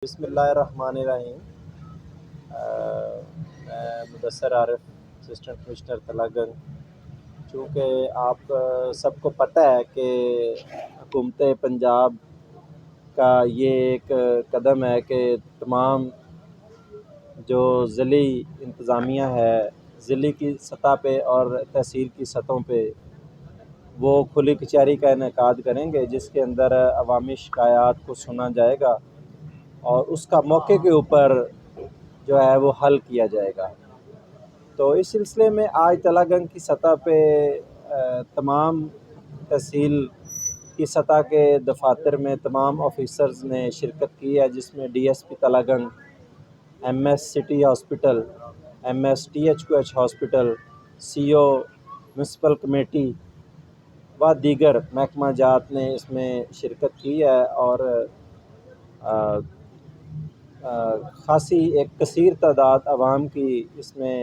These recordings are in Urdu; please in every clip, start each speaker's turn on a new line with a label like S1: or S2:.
S1: بسم اللہ الرحمن الرحیم۔ میں مدثر عارف، اسسٹنٹ کمشنر تلہ گنج۔ چونکہ آپ سب کو پتہ ہے کہ حکومت پنجاب کا یہ ایک قدم ہے کہ تمام جو ضلعی انتظامیہ ہے، ضلع کی سطح پہ اور تحصیل کی سطحوں پہ، وہ کھلی کچہری کا انعقاد کریں گے، جس کے اندر عوامی شکایات کو سنا جائے گا اور اس کا موقع کے اوپر جو ہے وہ حل کیا جائے گا۔ تو اس سلسلے میں آج تلہ گنج کی سطح پہ تمام تحصیل کی سطح کے دفاتر میں تمام آفیسرز نے شرکت کی ہے، جس میں D S P Talagang, M S city hospital, M S T H Q H hospital, C O municipal committee و دیگر محکمہ جات نے اس میں شرکت کی ہے اور خاصی ایک کثیر تعداد عوام کی اس میں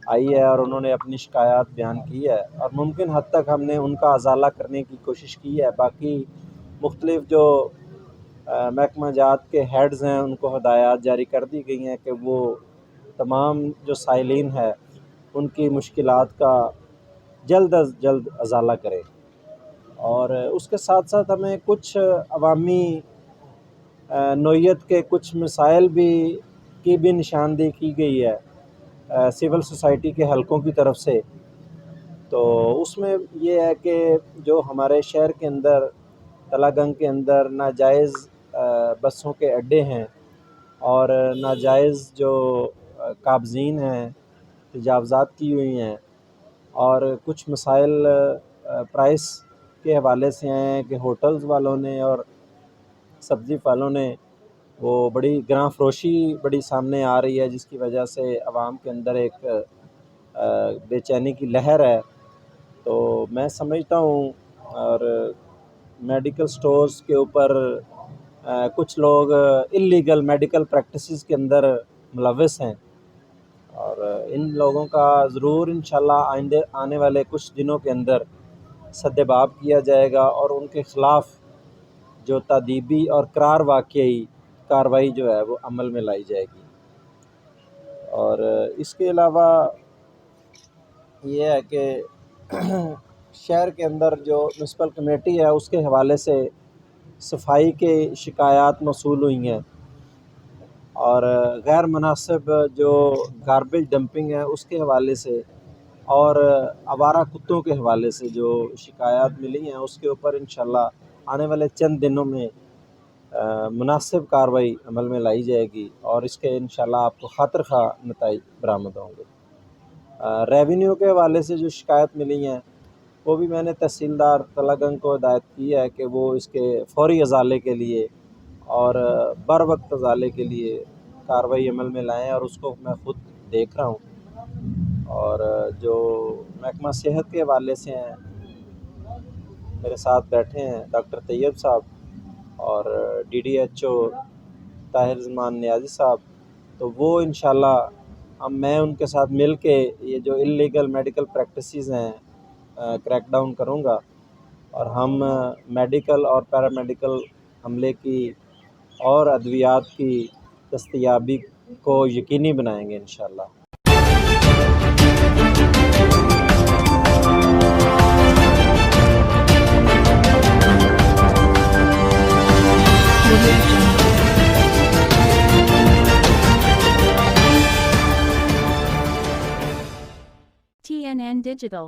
S1: آئی ہے اور انہوں نے اپنی شکایات بیان کی ہے اور ممکن حد تک ہم نے ان کا ازالہ کرنے کی کوشش کی ہے۔ باقی مختلف جو محکمہ جات کے ہیڈز ہیں ان کو ہدایات جاری کر دی گئی ہیں کہ وہ تمام جو سائلین ہے ان کی مشکلات کا جلد از جلد ازالہ کریں، اور اس کے ساتھ ساتھ ہمیں کچھ عوامی نوعیت کے کچھ مسائل کی بھی نشاندہی کی گئی ہے سول سوسائٹی کے حلقوں کی طرف سے۔ تو اس میں یہ ہے کہ جو ہمارے شہر کے اندر تلہ گنج کے اندر ناجائز بسوں کے اڈے ہیں اور ناجائز جو قابضین ہیں، تجاوزات کی ہوئی ہیں، اور کچھ مسائل پرائس کے حوالے سے ہیں کہ ہوٹلز والوں نے اور سبزی والوں نے وہ بڑی گراں فروشی بڑی سامنے آ رہی ہے، جس کی وجہ سے عوام کے اندر ایک بے چینی کی لہر ہے۔ تو میں سمجھتا ہوں، اور میڈیکل سٹورز کے اوپر کچھ لوگ انلیگل میڈیکل پریکٹسز کے اندر ملوث ہیں، اور ان لوگوں کا ضرور انشاءاللہ آنے والے کچھ دنوں کے اندر سدباب کیا جائے گا اور ان کے خلاف جو تادیبی اور قرار واقعی کارروائی جو ہے وہ عمل میں لائی جائے گی۔ اور اس کے علاوہ یہ ہے کہ شہر کے اندر جو میونسپل کمیٹی ہے اس کے حوالے سے صفائی کے شکایات موصول ہوئی ہیں، اور غیر مناسب جو گاربیج ڈمپنگ ہے اس کے حوالے سے اور آوارہ کتوں کے حوالے سے جو شکایات ملی ہیں، اس کے اوپر انشاءاللہ آنے والے چند دنوں میں مناسب کارروائی عمل میں لائی جائے گی اور اس کے انشاءاللہ آپ کو خاطر خواہ نتائج برآمد ہوں گے۔ ریونیو کے حوالے سے جو شکایت ملی ہیں وہ بھی میں نے تحصیلدار تلہ گنج کو ہدایت کی ہے کہ وہ اس کے فوری ازالے کے لیے اور بر وقت ازالے کے لیے کارروائی عمل میں لائیں، اور اس کو میں خود دیکھ رہا ہوں۔ اور جو محکمہ صحت کے حوالے سے ہیں، میرے ساتھ بیٹھے ہیں ڈاکٹر طیب صاحب اور D D H O Tahir Zaman Niazi صاحب، تو وہ انشاءاللہ میں ان کے ساتھ مل کے یہ جو انلیگل میڈیکل پریکٹسز ہیں کریک ڈاؤن کروں گا، اور ہم میڈیکل اور پیرامیڈیکل عملے کی اور ادویات کی دستیابی کو یقینی بنائیں گے انشاءاللہ۔
S2: TNN Digital